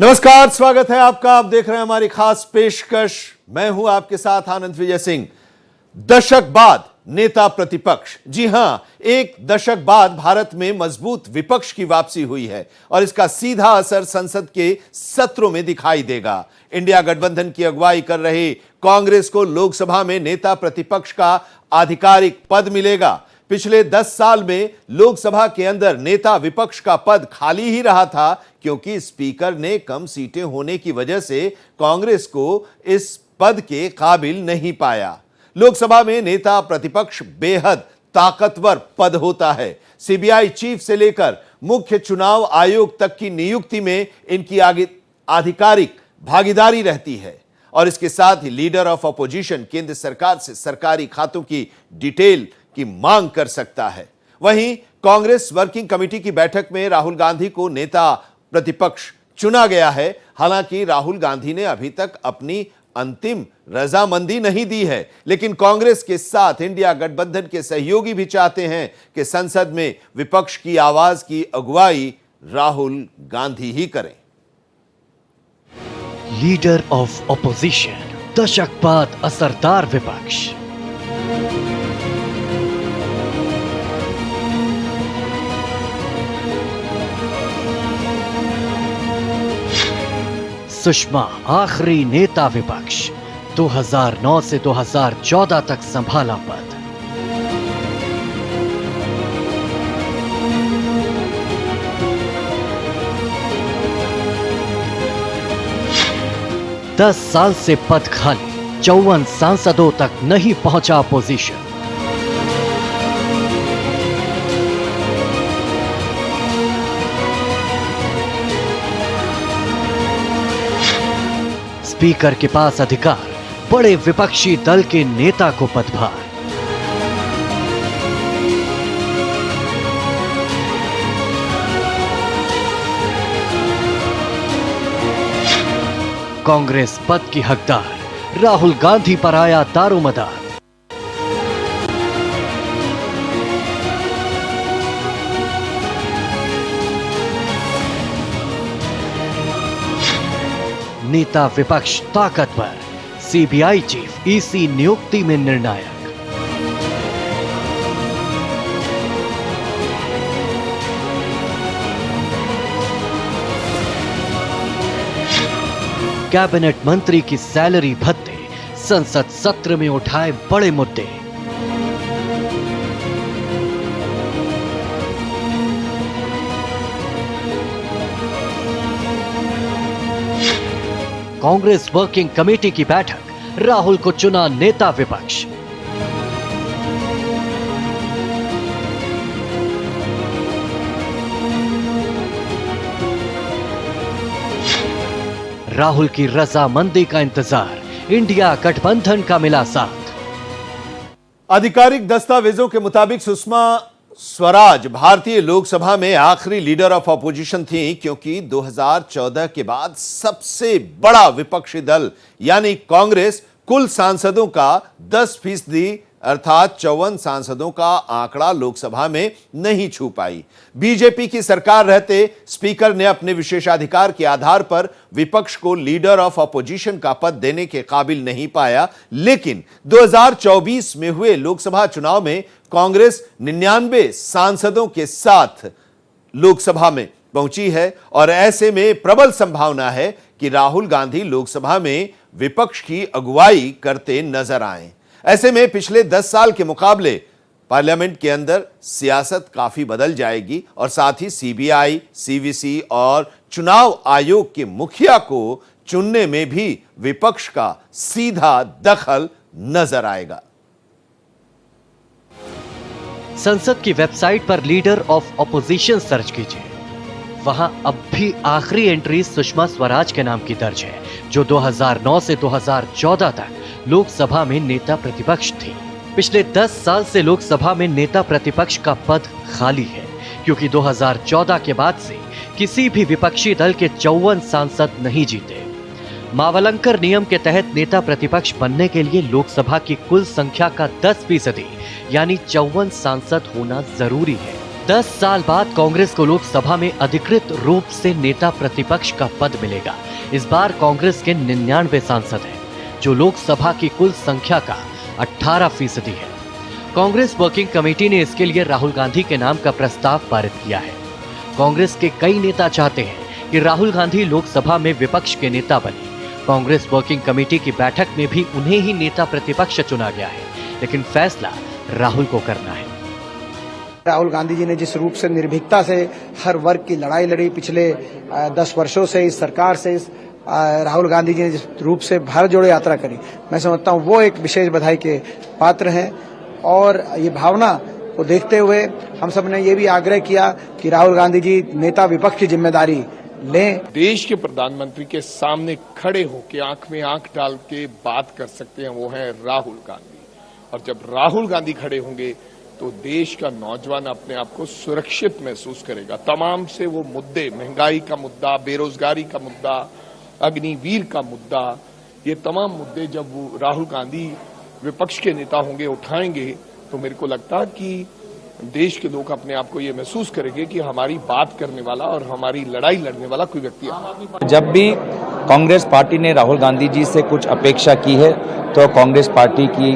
नमस्कार, स्वागत है आपका। आप देख रहे हैं हमारी खास पेशकश। मैं हूं आपके साथ आनंद विजय सिंह। दशक बाद नेता प्रतिपक्ष, जी हां, एक दशक बाद भारत में मजबूत विपक्ष की वापसी हुई है और इसका सीधा असर संसद के सत्रों में दिखाई देगा। इंडिया गठबंधन की अगुवाई कर रहे कांग्रेस को लोकसभा में नेता प्रतिपक्ष का आधिकारिक पद मिलेगा। पिछले 10 साल में लोकसभा के अंदर नेता विपक्ष का पद खाली ही रहा था, क्योंकि स्पीकर ने कम सीटें होने की वजह से कांग्रेस को इस पद के काबिल नहीं पाया। लोकसभा में नेता प्रतिपक्ष बेहद ताकतवर पद होता है। सीबीआई चीफ से लेकर मुख्य चुनाव आयोग तक की नियुक्ति में इनकी आधिकारिक भागीदारी रहती है और इसके साथ ही लीडर ऑफ अपोजिशन केंद्र सरकार से सरकारी खातों की डिटेल की मांग कर सकता है। वहीं कांग्रेस वर्किंग कमेटी की बैठक में राहुल गांधी को नेता प्रतिपक्ष चुना गया है। हालांकि राहुल गांधी ने अभी तक अपनी अंतिम रजामंदी नहीं दी है, लेकिन कांग्रेस के साथ इंडिया गठबंधन के सहयोगी भी चाहते हैं कि संसद में विपक्ष की आवाज की अगुवाई राहुल गांधी ही करें। लीडर ऑफ ऑपोजिशन, दशक बाद असरदार विपक्ष। सुषमा आखिरी नेता विपक्ष, 2009 से 2014 तक संभाला पद। दस साल से पद खाली, 54 सांसदों तक नहीं पहुंचा अपोजिशन। स्पीकर के पास अधिकार, बड़े विपक्षी दल के नेता को पदभार। कांग्रेस पद की हकदार, राहुल गांधी पर आया दारोमदार। नेता विपक्ष ताकतवर, सीबीआई चीफ ईसी नियुक्ति में निर्णायक। कैबिनेट मंत्री की सैलरी भत्ते, संसद सत्र में उठाए बड़े मुद्दे। कांग्रेस वर्किंग कमेटी की बैठक, राहुल को चुना नेता विपक्ष। राहुल की रजामंदी का इंतजार, इंडिया गठबंधन का मिला साथ। आधिकारिक दस्तावेजों के मुताबिक सुषमा स्वराज भारतीय लोकसभा में आखिरी लीडर ऑफ अपोजिशन थी, क्योंकि 2014 के बाद सबसे बड़ा विपक्षी दल यानी कांग्रेस कुल सांसदों का 10% अर्थात 54 सांसदों का आंकड़ा लोकसभा में नहीं छू पाई। बीजेपी की सरकार रहते स्पीकर ने अपने विशेषाधिकार के आधार पर विपक्ष को लीडर ऑफ अपोजिशन का पद देने के काबिल नहीं पाया, लेकिन 2024 में हुए लोकसभा चुनाव में कांग्रेस 99 सांसदों के साथ लोकसभा में पहुंची है और ऐसे में प्रबल संभावना है कि राहुल गांधी लोकसभा में विपक्ष की अगुवाई करते नजर आए। ऐसे में पिछले 10 साल के मुकाबले पार्लियामेंट के अंदर सियासत काफी बदल जाएगी और साथ ही सीबीआई, सीवीसी और चुनाव आयोग के मुखिया को चुनने में भी विपक्ष का सीधा दखल नजर आएगा। संसद की वेबसाइट पर लीडर ऑफ ऑपोजिशन सर्च कीजिए। वहां अब भी आखिरी एंट्री सुषमा स्वराज के नाम की दर्ज है, जो 2009 से 2014 तक लोकसभा में नेता प्रतिपक्ष थी। पिछले 10 साल से लोकसभा में नेता प्रतिपक्ष का पद खाली है, क्योंकि 2014 के बाद से किसी भी विपक्षी दल के 54 सांसद नहीं जीते। मावलंकर नियम के तहत नेता प्रतिपक्ष बनने के लिए लोकसभा की कुल संख्या का 10% यानी 54 सांसद होना जरूरी है। 10 साल बाद कांग्रेस को लोकसभा में अधिकृत रूप से नेता प्रतिपक्ष का पद मिलेगा। इस बार कांग्रेस के 99 सांसद हैं, जो लोकसभा की कुल संख्या का 18% है। कांग्रेस वर्किंग कमेटी ने इसके लिए राहुल गांधी के नाम का प्रस्ताव पारित किया है। कांग्रेस के कई नेता चाहते हैं कि राहुल गांधी लोकसभा में विपक्ष के नेता बने। कांग्रेस वर्किंग कमेटी की बैठक में भी उन्हें ही नेता प्रतिपक्ष चुना गया है, लेकिन फैसला राहुल को करना है। राहुल गांधी जी ने जिस रूप से निर्भीकता से हर वर्ग की लड़ाई लड़ी पिछले 10 वर्षों से इस सरकार से, राहुल गांधी जी ने जिस रूप से भारत जोड़ो यात्रा करी, मैं समझता हूं वो एक विशेष बधाई के पात्र हैं। और ये भावना को देखते हुए हम सब ने ये भी आग्रह किया कि राहुल गांधी जी नेता विपक्ष की जिम्मेदारी लें। देश के प्रधानमंत्री के सामने खड़े होकर आंख में आंख डाल के बात कर सकते हैं, वो है राहुल गांधी। और जब राहुल गांधी खड़े होंगे तो देश का नौजवान अपने आप को सुरक्षित महसूस करेगा। तमाम से वो मुद्दे, महंगाई का मुद्दा, बेरोजगारी का मुद्दा, अग्निवीर का मुद्दा, ये तमाम मुद्दे जब वो राहुल गांधी विपक्ष के नेता होंगे, उठाएंगे, तो मेरे को लगता है कि देश के लोग अपने आप को ये महसूस करेंगे कि हमारी बात करने वाला और हमारी लड़ाई लड़ने वाला कोई व्यक्ति है। जब भी कांग्रेस पार्टी ने राहुल गांधी जी से कुछ अपेक्षा की है तो कांग्रेस पार्टी की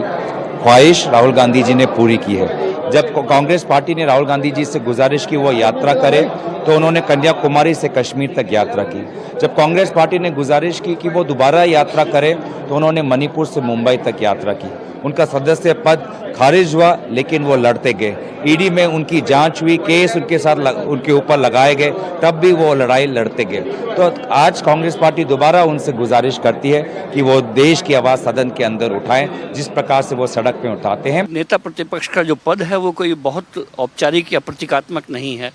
ख्वाहिश राहुल गांधी जी ने पूरी की है। जब कांग्रेस पार्टी ने राहुल गांधी जी से गुजारिश की वो यात्रा करे तो उन्होंने कन्याकुमारी से कश्मीर तक यात्रा की। जब कांग्रेस पार्टी ने गुजारिश की कि वो दोबारा यात्रा करे तो उन्होंने मणिपुर से मुंबई तक यात्रा की। उनका सदस्य पद खारिज हुआ, लेकिन वो लड़ते गए। ईडी में उनकी जांच हुई, केस उनके साथ उनके ऊपर लगाए गए, तब भी वो लड़ाई लड़ते गए। तो आज कांग्रेस पार्टी दोबारा उनसे गुजारिश करती है कि वो देश की आवाज़ सदन के अंदर उठाएं, जिस प्रकार से वो सड़क पे उठाते हैं। नेता प्रतिपक्ष का जो पद है वो कोई बहुत औपचारिक या प्रतीकात्मक नहीं है।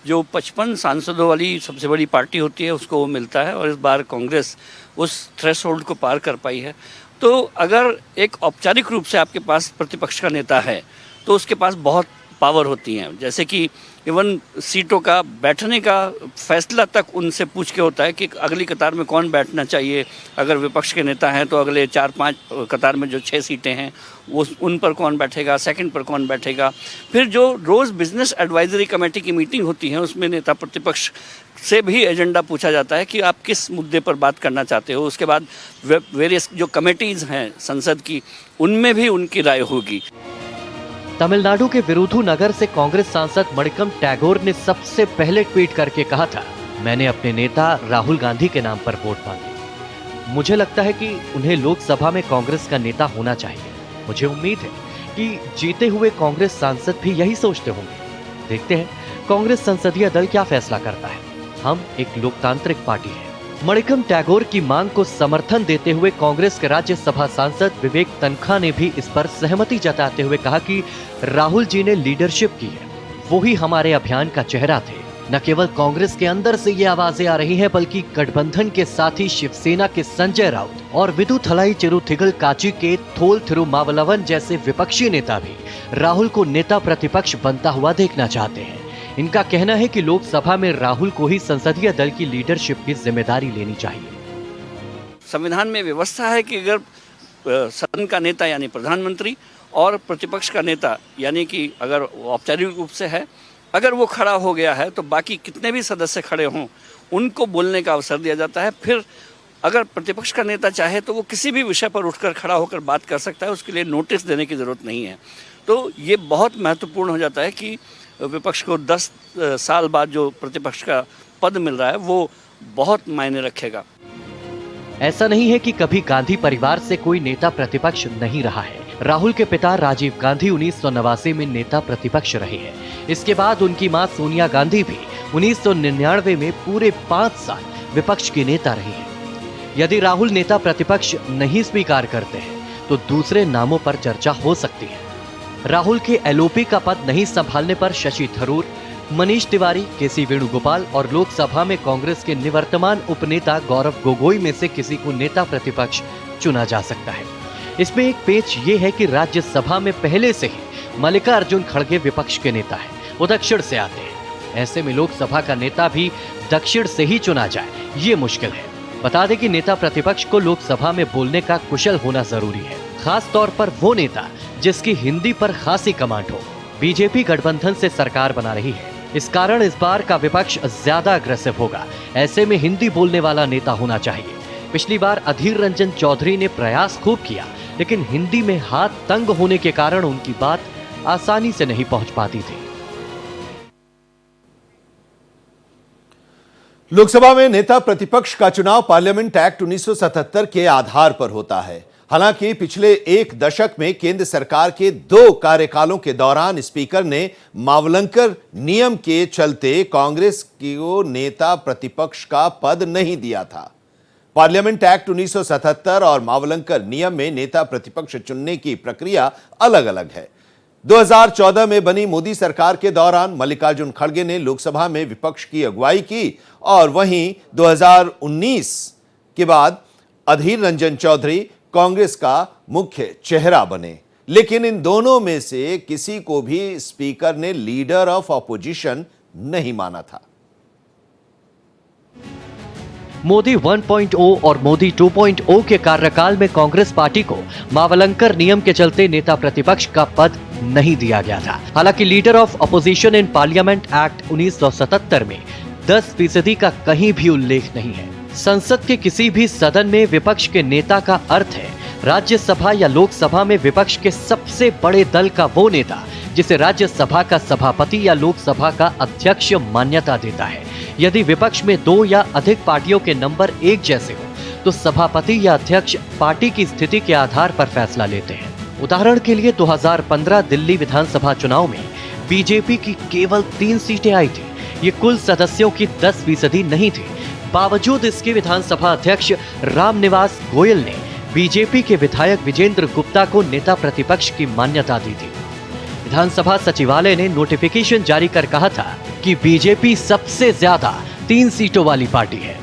जो 55 सांसदों वाली सबसे बड़ी पार्टी होती है उसको वो मिलता है, और इस बार कांग्रेस उस थ्रेशोल्ड को पार कर पाई है। तो अगर एक औपचारिक रूप से आपके पास प्रतिपक्ष का नेता है तो उसके पास बहुत पावर होती हैं, जैसे कि इवन सीटों का बैठने का फैसला तक उनसे पूछ के होता है कि अगली कतार में कौन बैठना चाहिए। अगर विपक्ष के नेता हैं तो अगले 4-5 कतार में जो 6 सीटें हैं वो उन पर कौन बैठेगा, सेकंड पर कौन बैठेगा। फिर जो रोज़ बिजनेस एडवाइजरी कमेटी की मीटिंग होती है उसमें नेता प्रतिपक्ष से भी एजेंडा पूछा जाता है कि आप किस मुद्दे पर बात करना चाहते हो। उसके बाद वेरियस जो कमेटीज़ हैं संसद की, उनमें भी उनकी राय होगी। तमिलनाडु के विरुधुनगर से कांग्रेस सांसद मणिकम टैगोर ने सबसे पहले ट्वीट करके कहा था, मैंने अपने नेता राहुल गांधी के नाम पर वोट मांगी। मुझे लगता है कि उन्हें लोकसभा में कांग्रेस का नेता होना चाहिए। मुझे उम्मीद है कि जीते हुए कांग्रेस सांसद भी यही सोचते होंगे। देखते हैं कांग्रेस संसदीय दल क्या फैसला करता है। हम एक लोकतांत्रिक पार्टी है। मणिकम टैगोर की मांग को समर्थन देते हुए कांग्रेस के राज्यसभा सांसद विवेक तनखा ने भी इस पर सहमति जताते हुए कहा कि राहुल जी ने लीडरशिप की है, वो ही हमारे अभियान का चेहरा थे। न केवल कांग्रेस के अंदर से ये आवाजें आ रही हैं, बल्कि गठबंधन के साथ ही शिवसेना के संजय राउत और विदुथलाई चिरुथिगल काची के थोल थिरुमावलवन जैसे विपक्षी नेता भी राहुल को नेता प्रतिपक्ष बनता हुआ देखना चाहते हैं। इनका कहना है कि लोकसभा में राहुल को ही संसदीय दल की लीडरशिप की जिम्मेदारी लेनी चाहिए। संविधान में व्यवस्था है कि अगर सदन का नेता यानी प्रधानमंत्री और प्रतिपक्ष का नेता यानी कि अगर औपचारिक रूप से है, अगर वो खड़ा हो गया है तो बाकी कितने भी सदस्य खड़े हों उनको बोलने का अवसर दिया जाता है। फिर अगर प्रतिपक्ष का नेता चाहे तो वो किसी भी विषय पर उठकर खड़ा होकर बात कर सकता है, उसके लिए नोटिस देने की ज़रूरत नहीं है। तो ये बहुत महत्वपूर्ण हो जाता है कि विपक्ष को 10 साल बाद जो प्रतिपक्ष का पद मिल रहा है वो बहुत मायने रखेगा। ऐसा नहीं है कि कभी गांधी परिवार से कोई नेता प्रतिपक्ष नहीं रहा है। राहुल के पिता राजीव गांधी 1989 में नेता प्रतिपक्ष रहे हैं। इसके बाद उनकी मां सोनिया गांधी भी 1999 में पूरे 5 साल विपक्ष के नेता रही हैं। यदि राहुल नेता प्रतिपक्ष नहीं स्वीकार करते हैं तो दूसरे नामों पर चर्चा हो सकती है। राहुल के एलओपी का पद नहीं संभालने पर शशि थरूर, मनीष तिवारी, केसी वेणुगोपाल और लोकसभा में कांग्रेस के निवर्तमान उपनेता गौरव गोगोई में से किसी को नेता प्रतिपक्ष चुना जा सकता है। इसमें एक पेच ये है कि राज्यसभा में पहले से ही मल्लिकार्जुन खड़गे विपक्ष के नेता हैं, वो दक्षिण से आते हैं। ऐसे में लोकसभा का नेता भी दक्षिण से ही चुना जाए, ये मुश्किल है। बता दें कि नेता प्रतिपक्ष को लोकसभा में बोलने का कुशल होना जरूरी है, खास तौर पर वो नेता जिसकी हिंदी पर खासी कमांड हो। बीजेपी गठबंधन से सरकार बना रही है। इस कारण इस बार का विपक्ष ज्यादा अग्रेसिव होगा। ऐसे में हिंदी बोलने वाला नेता होना चाहिए। पिछली बार अधीर रंजन चौधरी ने प्रयास खूब किया, लेकिन हिंदी में हाथ तंग होने के कारण उनकी बात आसानी से नहीं पहुंच पाती थी। लोकसभा में नेता प्रतिपक्ष का चुनाव पार्लियामेंट एक्ट 1977 के आधार पर होता है। हालांकि पिछले एक दशक में केंद्र सरकार के 2 कार्यकालों के दौरान स्पीकर ने मावलंकर नियम के चलते कांग्रेस को नेता प्रतिपक्ष का पद नहीं दिया था। पार्लियामेंट एक्ट 1977 और मावलंकर नियम में नेता प्रतिपक्ष चुनने की प्रक्रिया अलग अलग है। 2014 में बनी मोदी सरकार के दौरान मल्लिकार्जुन खड़गे ने लोकसभा में विपक्ष की अगुवाई की और वहीं 2019 के बाद अधीर रंजन चौधरी कांग्रेस का मुख्य चेहरा बने। लेकिन इन दोनों में से किसी को भी स्पीकर ने लीडर ऑफ ऑपोजिशन नहीं माना था। मोदी 1.0 और मोदी 2.0 के कार्यकाल में कांग्रेस पार्टी को मावलंकर नियम के चलते नेता प्रतिपक्ष का पद नहीं दिया गया था। हालांकि leader of opposition in parliament act 1977 में 10% का कहीं भी उल्लेख नहीं है। संसद के किसी भी सदन में विपक्ष के नेता का अर्थ है राज्यसभा या लोकसभा में विपक्ष के सबसे बड़े दल का वो नेता जिसे राज्यसभा का सभापति या लोकसभा का अध्यक्ष मान्यता देता है। यदि विपक्ष में 2 या अधिक पार्टियों के नंबर एक जैसे हो तो सभापति या अध्यक्ष पार्टी की स्थिति के आधार पर फैसला लेते हैं। उदाहरण के लिए 2015 दिल्ली विधानसभा चुनाव में बीजेपी की केवल 3 सीटें आई थी। ये कुल सदस्यों की 10% नहीं थी। बावजूद इसके विधानसभा अध्यक्ष रामनिवास गोयल ने बीजेपी के विधायक विजेंद्र गुप्ता को नेता प्रतिपक्ष की मान्यता दी थी। विधानसभा सचिवालय ने नोटिफिकेशन जारी कर कहा था कि बीजेपी सबसे ज्यादा 3 सीटों वाली पार्टी है,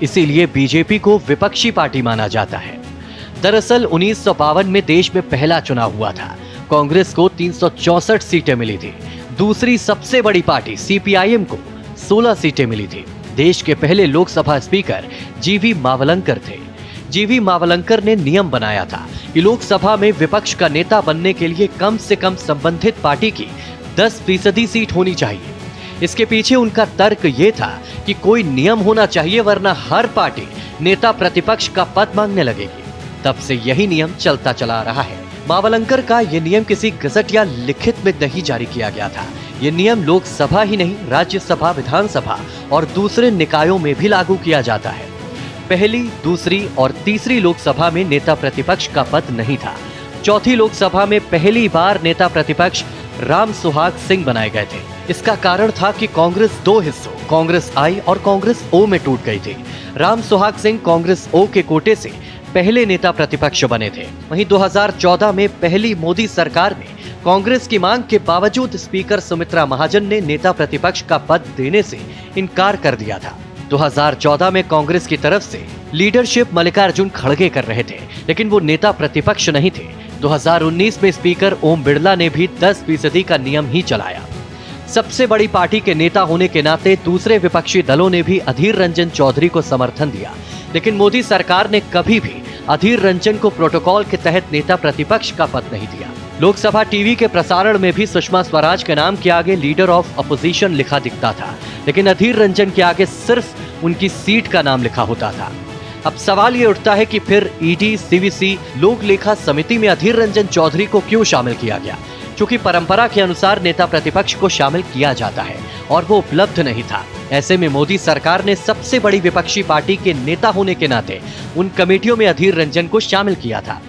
इसीलिए बीजेपी को विपक्षी पार्टी माना जाता है। दरअसल 1952 में देश में पहला चुनाव हुआ था। कांग्रेस को 364 सीटें मिली थी। दूसरी सबसे बड़ी पार्टी सीपीआईएम को 16 सीटें मिली थी। देश के पहले लोकसभा स्पीकर जीवी मावलंकर थे। जीवी मावलंकर ने नियम बनाया था कि लोकसभा में विपक्ष का नेता बनने के लिए कम से कम संबंधित पार्टी की 10% सीट होनी चाहिए। इसके पीछे उनका तर्क ये था कि कोई नियम होना चाहिए वरना हर पार्टी नेता प्रतिपक्ष का पद मांगने लगेगी। तब से यही नियम चलता चला रहा है। मावलंकर का यह नियम किसी गजट या लिखित में नहीं जारी किया गया था। ये नियम लोकसभा ही नहीं राज्यसभा, विधानसभा और दूसरे निकायों में भी लागू किया जाता है। पहली, दूसरी और तीसरी लोकसभा में नेता प्रतिपक्ष का पद नहीं था। चौथी लोकसभा में पहली बार नेता प्रतिपक्ष राम सुहाग सिंह बनाए गए थे। इसका कारण था कि कांग्रेस 2 हिस्सों कांग्रेस आई और कांग्रेस ओ में टूट गई थी। राम सुहाग सिंह कांग्रेस ओ के कोटे से पहले नेता प्रतिपक्ष बने थे। वहीं 2014 में पहली मोदी सरकार में कांग्रेस की मांग के बावजूद स्पीकर सुमित्रा महाजन ने नेता प्रतिपक्ष का पद देने से इनकार कर दिया था। 2014 में कांग्रेस की तरफ से लीडरशिप मल्लिकार्जुन खड़गे कर रहे थे, लेकिन वो नेता प्रतिपक्ष नहीं थे। 2019 में स्पीकर ओम बिड़ला ने भी 10% का नियम ही चलाया। सबसे बड़ी पार्टी के नेता होने के नाते दूसरे विपक्षी दलों ने भी अधीर रंजन चौधरी को समर्थन दिया, लेकिन मोदी सरकार ने कभी भी अधीर रंजन को प्रोटोकॉल के तहत नेता प्रतिपक्ष का पद नहीं दिया। लोकसभा टीवी के प्रसारण में भी सुषमा स्वराज के नाम के आगे लीडर ऑफ अपोजिशन लिखा दिखता था, लेकिन अधीर रंजन के आगे सिर्फ उनकी सीट का नाम लिखा होता था। अब सवाल ये उठता है कि फिर ईडी, सीवीसी, लोक लेखा समिति में अधीर रंजन चौधरी को क्यों शामिल किया गया? क्योंकि परंपरा के अनुसार नेता प्रतिपक्ष को शामिल किया जाता है और वो उपलब्ध नहीं था। ऐसे में मोदी सरकार ने सबसे बड़ी विपक्षी पार्टी के नेता होने के नाते उन कमेटियों में अधीर रंजन को शामिल किया था।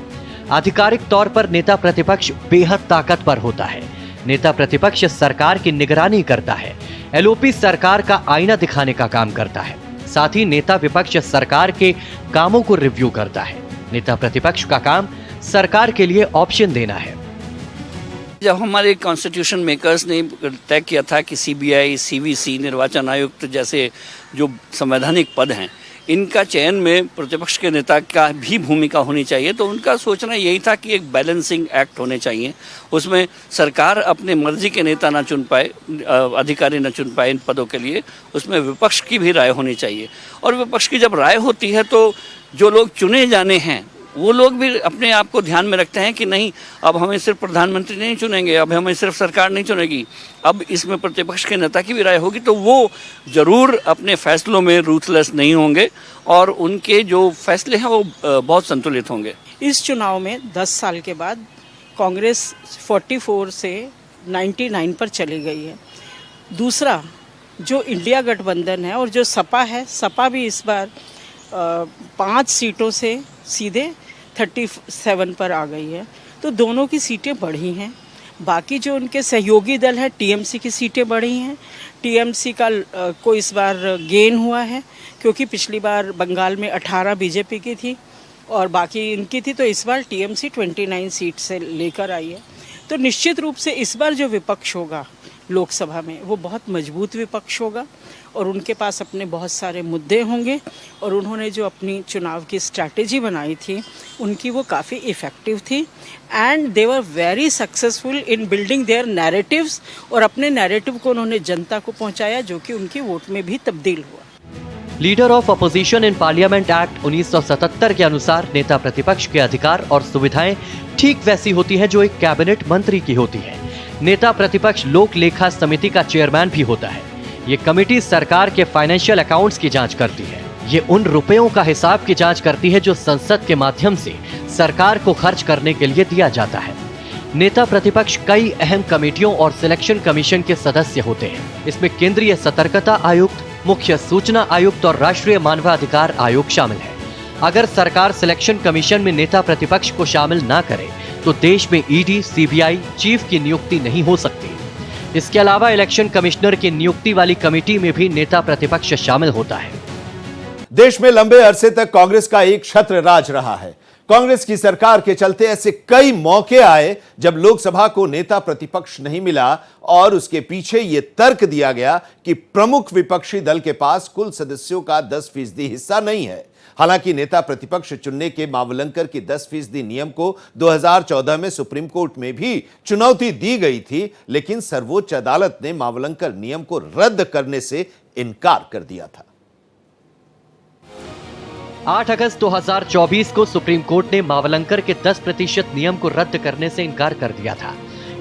आधिकारिक तौर पर नेता प्रतिपक्ष बेहद ताकतवर होता है। नेता प्रतिपक्ष सरकार की निगरानी करता है, एलओपी सरकार का आईना दिखाने का काम करता है। साथ ही नेता विपक्ष सरकार के कामों को रिव्यू करता है। नेता प्रतिपक्ष का काम सरकार के लिए ऑप्शन देना है। जब हमारे कॉन्स्टिट्यूशन मेकर्स ने तय किया था कि सीबीआई, सीवीसी, निर्वाचन आयुक्त जैसे जो संवैधानिक पद हैं, इनका चयन में प्रतिपक्ष के नेता का भी भूमिका होनी चाहिए, तो उनका सोचना यही था कि एक बैलेंसिंग एक्ट होने चाहिए। उसमें सरकार अपने मर्जी के नेता ना चुन पाए, अधिकारी न चुन पाए इन पदों के लिए, उसमें विपक्ष की भी राय होनी चाहिए। और विपक्ष की जब राय होती है तो जो लोग चुने जाने हैं वो लोग भी अपने आप को ध्यान में रखते हैं कि नहीं, अब हमें सिर्फ प्रधानमंत्री नहीं चुनेंगे, अब हमें सिर्फ सरकार नहीं चुनेगी, अब इसमें प्रतिपक्ष के नेता की भी राय होगी, तो वो ज़रूर अपने फैसलों में रूथलेस नहीं होंगे और उनके जो फैसले हैं वो बहुत संतुलित होंगे। इस चुनाव में 10 साल के बाद कांग्रेस 44 से 99 पर चली गई है। दूसरा, जो इंडिया गठबंधन है और जो सपा है, सपा भी इस बार 5 सीटों से सीधे 37 पर आ गई है, तो दोनों की सीटें बढ़ी हैं। बाकी जो उनके सहयोगी दल है, टीएमसी की सीटें बढ़ी हैं। टीएमसी को इस बार गेन हुआ है, क्योंकि पिछली बार बंगाल में 18 बीजेपी की थी और बाकी इनकी थी, तो इस बार टीएमसी 29 सीट से लेकर आई है। तो निश्चित रूप से इस बार जो विपक्ष होगा लोकसभा में, वो बहुत मजबूत विपक्ष होगा और उनके पास अपने बहुत सारे मुद्दे होंगे और उन्होंने जो अपनी चुनाव की स्ट्रैटेजी बनाई थी उनकी वो काफ़ी इफ़ेक्टिव थी and they were very successful in building their narratives, और अपने नैरेटिव को उन्होंने जनता को पहुंचाया, जो कि उनकी वोट में भी तब्दील हुआ। Leader of opposition in parliament act 1977 के अनुसार नेता प्रतिपक्ष के अधिकार और सुविधाएं ठीक वैसी होती है जो एक कैबिनेट मंत्री की होती है। नेता प्रतिपक्ष लोक लेखा समिति का चेयरमैन भी होता है। ये कमेटी सरकार के फाइनेंशियल अकाउंट्स की जांच करती है। ये उन रुपयों का हिसाब की जांच करती है जो संसद के माध्यम से सरकार को खर्च करने के लिए दिया जाता है। नेता प्रतिपक्ष कई अहम कमेटियों और सिलेक्शन कमीशन के सदस्य होते हैं। इसमें केंद्रीय सतर्कता आयुक्त, मुख्य सूचना आयुक्त और राष्ट्रीय मानवाधिकार आयोग शामिल है। अगर सरकार सिलेक्शन कमीशन में नेता प्रतिपक्ष को शामिल ना करे तो देश में ईडी, सीबीआई चीफ की नियुक्ति नहीं हो सकती। इसके अलावा इलेक्शन कमिश्नर की नियुक्ति वाली कमेटी में भी नेता प्रतिपक्ष शामिल होता है। देश में लंबे अरसे तक कांग्रेस का एक छत्र राज रहा है। कांग्रेस की सरकार के चलते ऐसे कई मौके आए जब लोकसभा को नेता प्रतिपक्ष नहीं मिला और उसके पीछे यह तर्क दिया गया कि प्रमुख विपक्षी दल के पास कुल सदस्यों का 10% हिस्सा नहीं है। हालांकि नेता प्रतिपक्ष चुनने के मावलंकर की 10% नियम को 2014 में सुप्रीम कोर्ट में भी चुनौती दी गई थी, लेकिन सर्वोच्च अदालत ने मावलंकर नियम को रद्द करने से इनकार कर दिया था। 8 अगस्त 2024 को सुप्रीम कोर्ट ने मावलंकर के 10% नियम को रद्द करने से इनकार कर दिया था।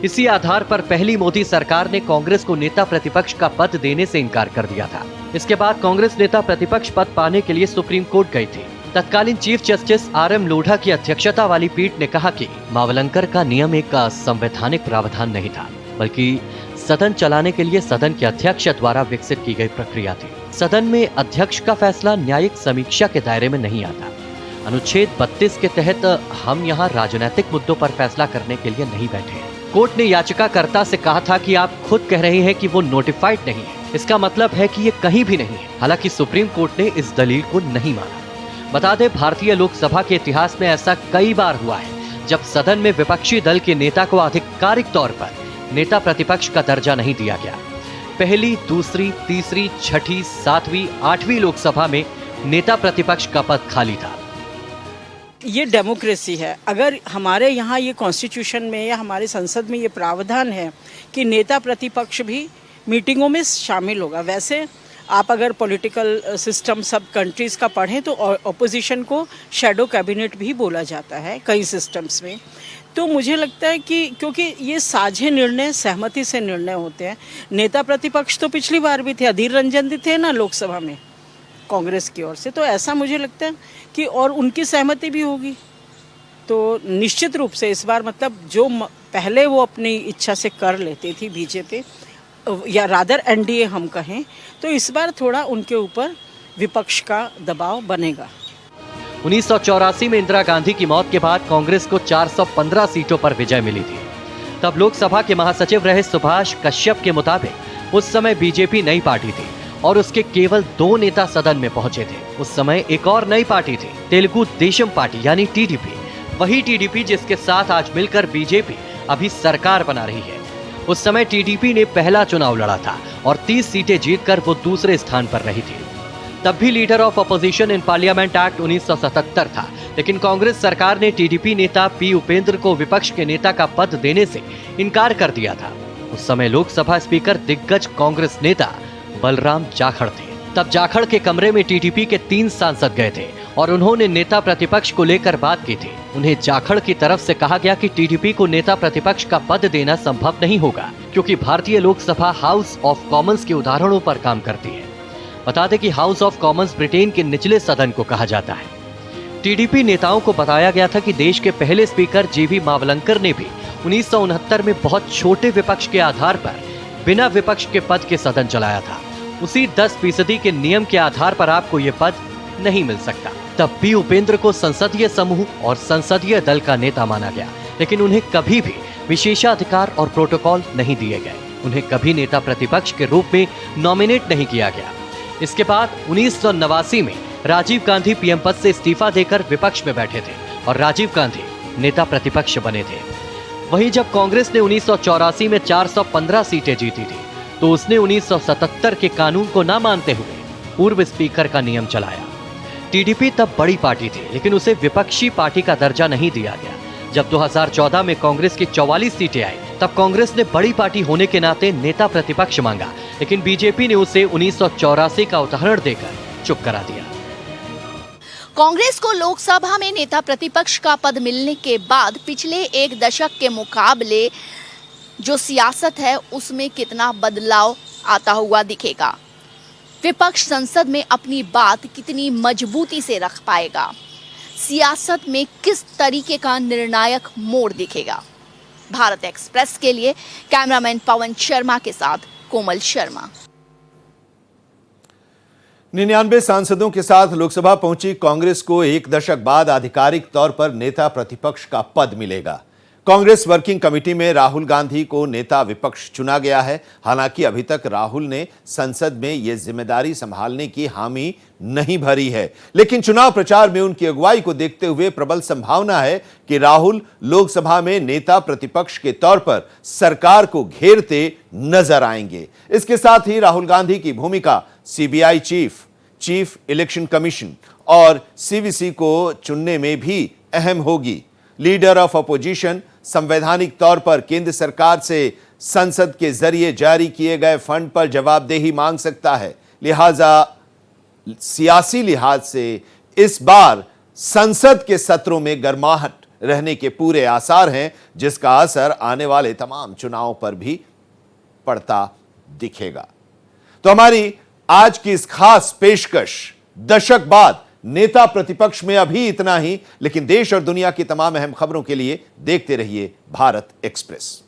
इसी आधार पर पहली मोदी सरकार ने कांग्रेस को नेता प्रतिपक्ष का पद देने से इनकार कर दिया था। इसके बाद कांग्रेस नेता प्रतिपक्ष पद पाने के लिए सुप्रीम कोर्ट गई थी। तत्कालीन चीफ जस्टिस आरएम लोढ़ा की अध्यक्षता वाली पीठ ने कहा कि मावलंकर का नियम एक संवैधानिक प्रावधान नहीं था, बल्कि सदन चलाने के लिए सदन के अध्यक्ष द्वारा विकसित की गई प्रक्रिया थी। सदन में अध्यक्ष का फैसला न्यायिक समीक्षा के दायरे में नहीं आता। अनुच्छेद 32 के तहत हम यहाँ राजनीतिक मुद्दों पर फैसला करने के लिए नहीं बैठे। कोर्ट ने याचिकाकर्ता से कहा था कि आप खुद कह रहे हैं कि वो नोटिफाइड नहीं है, इसका मतलब है कि ये कहीं भी नहीं है। हालांकि सुप्रीम कोर्ट ने इस दलील को नहीं माना। बता दें, भारतीय लोकसभा के इतिहास में ऐसा कई बार हुआ है जब सदन में विपक्षी दल के नेता को आधिकारिक तौर पर नेता प्रतिपक्ष का दर्जा नहीं दिया गया। पहली, दूसरी, तीसरी, छठी, 7वीं, 8वीं लोकसभा में नेता प्रतिपक्ष का पद खाली था। ये डेमोक्रेसी है। अगर हमारे यहाँ ये कॉन्स्टिट्यूशन में या हमारे संसद में ये प्रावधान है कि नेता प्रतिपक्ष भी मीटिंगों में शामिल होगा। वैसे आप अगर पॉलिटिकल सिस्टम सब कंट्रीज़ का पढ़ें तो ऑपोजिशन को शैडो कैबिनेट भी बोला जाता है कई सिस्टम्स में। तो मुझे लगता है कि क्योंकि ये साझे निर्णय, सहमति से निर्णय होते हैं। नेता प्रतिपक्ष तो पिछली बार भी थे, अधीर रंजन थे ना लोकसभा में कांग्रेस की ओर से, तो ऐसा मुझे लगता है कि और उनकी सहमति भी होगी। तो निश्चित रूप से इस बार मतलब जो पहले वो अपनी इच्छा से कर लेती थी बीजेपी या रादर एनडीए हम कहें, तो इस बार थोड़ा उनके ऊपर विपक्ष का दबाव बनेगा। 1984 में इंदिरा गांधी की मौत के बाद कांग्रेस को 415 सीटों पर विजय मिली थी। तब लोकसभा के महासचिव रहे सुभाष कश्यप के मुताबिक उस समय बीजेपी नई पार्टी थी और उसके केवल 2 नेता सदन में पहुंचे थे। उस समय एक और नई पार्टी थी, तेलुगु देशम पार्टी यानी टीडीपी। वही टीडीपी जिसके साथ आज मिलकर बीजेपी अभी सरकार बना रही है। उस समय टीडीपी ने पहला चुनाव लड़ा था और 30 सीटें जीतकर वो दूसरे स्थान पर रही थी। तब भी leader of opposition in parliament act 1977 था, लेकिन कांग्रेस सरकार ने टीडीपी नेता पी उपेंद्र को विपक्ष के नेता का पद देने से इनकार कर दिया था। उस समय लोकसभा स्पीकर दिग्गज कांग्रेस नेता बलराम जाखड़ थे। तब जाखड़ के कमरे में टीडीपी के 3 सांसद गए थे और उन्होंने नेता प्रतिपक्ष को लेकर बात की थी। उन्हें जाखड़ की तरफ से कहा गया कि टीडीपी को नेता प्रतिपक्ष का पद देना संभव नहीं होगा, क्योंकि भारतीय लोकसभा हाउस ऑफ कॉमन्स के उदाहरणों पर काम करती है। बता दें कि हाउस ऑफ कॉमन्स ब्रिटेन के निचले सदन को कहा जाता है। टीडीपी नेताओं को बताया गया था कि देश के पहले स्पीकर जीवी मावलंकर ने भी 1969 में बहुत छोटे विपक्ष के आधार पर बिना विपक्ष के पद के सदन चलाया था। उसी 10% के नियम के आधार पर आपको ये पद नहीं मिल सकता। तब भी उपेंद्र को संसदीय समूह और संसदीय दल का नेता माना गया, लेकिन उन्हें कभी भी विशेषाधिकार और प्रोटोकॉल नहीं दिए गए। उन्हें कभी नेता प्रतिपक्ष के रूप में नॉमिनेट नहीं किया गया। इसके बाद 1989 में राजीव गांधी पीएम पद से इस्तीफा देकर विपक्ष में बैठे थे और राजीव गांधी नेता प्रतिपक्ष बने थे। वहीं जब कांग्रेस ने 1984 में 415 सीटें जीती थी, तो उसने 1977 के कानून को न मानते हुए पूर्व स्पीकर का नियम चलाया। टीडीपी तब बड़ी पार्टी थी, लेकिन उसे विपक्षी पार्टी का दर्जा नहीं दिया गया। जब 2014 में कांग्रेस की 44 सीटें आई, तब कांग्रेस ने बड़ी पार्टी होने के नाते नेता प्रतिपक्ष मांगा, लेकिन बीजेपी ने उसे 1984 का उदाहरण देकर चुप करा दिया। कांग्रेस को लोकसभा में नेता प्रतिपक्ष का पद मिलने के बाद पिछले एक दशक के मुकाबले जो सियासत है उसमें कितना बदलाव आता हुआ दिखेगा। विपक्ष संसद में अपनी बात कितनी मजबूती से रख पाएगा। सियासत में किस तरीके का निर्णायक मोड़ दिखेगा। भारत एक्सप्रेस के लिए कैमरामैन पवन शर्मा के साथ कोमल शर्मा। 99 सांसदों के साथ लोकसभा पहुंची कांग्रेस को एक दशक बाद आधिकारिक तौर पर नेता प्रतिपक्ष का पद मिलेगा। कांग्रेस वर्किंग कमेटी में राहुल गांधी को नेता विपक्ष चुना गया है। हालांकि अभी तक राहुल ने संसद में यह जिम्मेदारी संभालने की हामी नहीं भरी है, लेकिन चुनाव प्रचार में उनकी अगुवाई को देखते हुए प्रबल संभावना है कि राहुल लोकसभा में नेता प्रतिपक्ष के तौर पर सरकार को घेरते नजर आएंगे। इसके साथ ही राहुल गांधी की भूमिका सीबीआई चीफ इलेक्शन कमीशन और सीवीसी को चुनने में भी अहम होगी। लीडर ऑफ अपोजिशन संवैधानिक तौर पर केंद्र सरकार से संसद के जरिए जारी किए गए फंड पर जवाबदेही मांग सकता है। लिहाजा सियासी लिहाज से इस बार संसद के सत्रों में गर्माहट रहने के पूरे आसार हैं, जिसका असर आने वाले तमाम चुनावों पर भी पड़ता दिखेगा। तो हमारी आज की इस खास पेशकश दशक बाद नेता प्रतिपक्ष में अभी इतना ही, लेकिन देश और दुनिया की तमाम अहम खबरों के लिए देखते रहिए भारत एक्सप्रेस।